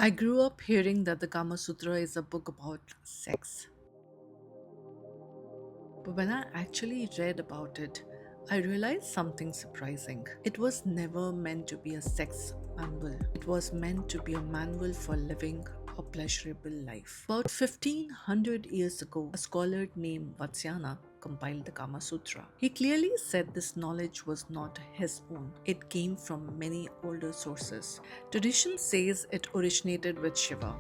I grew up hearing that the Kama Sutra is a book about sex. But when I actually read about it, I realized something surprising. It was never meant to be a sex manual, it was meant to be a manual for living a pleasurable life. About 1500 years ago, a scholar named Vatsyana compiled the Kama Sutra. He clearly said this knowledge was not his own, it came from many older sources. Tradition says it originated with Shiva,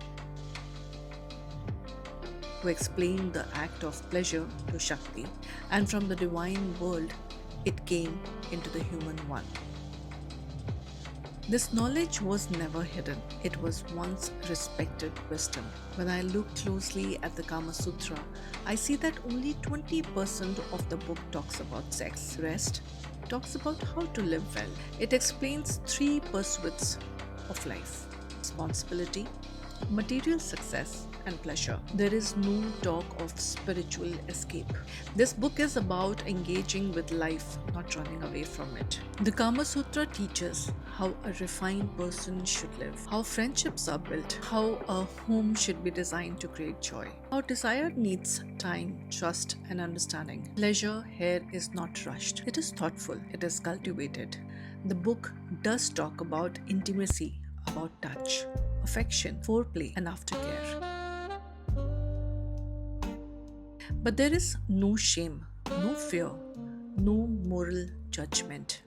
who explained the act of pleasure to Shakti, and from the divine world it came into the human one. This knowledge was never hidden, it was once respected wisdom. When I look closely at the Kama Sutra, I see that only 20% of the book talks about sex. The rest talks about how to live well. It explains three pursuits of life: responsibility, material success, and pleasure. There is no talk of spiritual escape. This book is about engaging with life, not running away from it. The Kama Sutra teaches how a refined person should live, how friendships are built, how a home should be designed to create joy, how desire needs time, trust, and understanding. Pleasure here is not rushed, it is thoughtful, it is cultivated. The book does talk about intimacy, about touch, affection, foreplay, and aftercare. But there is no shame, no fear, no moral judgment.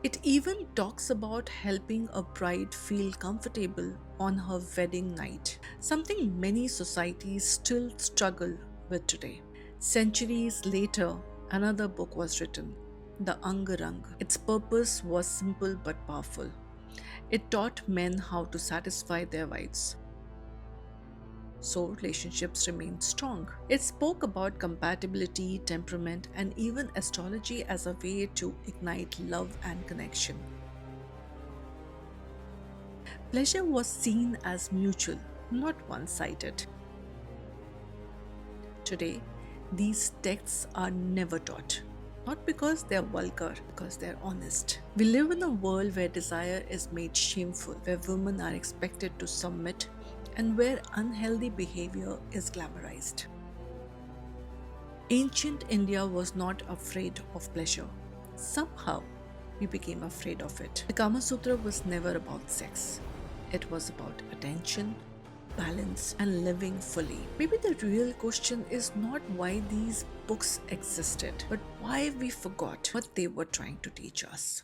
It even talks about helping a bride feel comfortable on her wedding night, something many societies still struggle with today. Centuries later, another book was written, The Angarang. Its purpose was simple but powerful. It taught men how to satisfy their wives, so relationships remained strong. It spoke about compatibility, temperament, and even astrology as a way to ignite love and connection. Pleasure was seen as mutual, not one sided. Today, these texts are never taught. Not because they are vulgar, because they are honest. We live in a world where desire is made shameful, where women are expected to submit, and where unhealthy behavior is glamorized. Ancient India was not afraid of pleasure. Somehow, we became afraid of it. The Kama Sutra was never about sex, it was about attention, balance, and living fully. Maybe the real question is not why these books existed, but why we forgot what they were trying to teach us.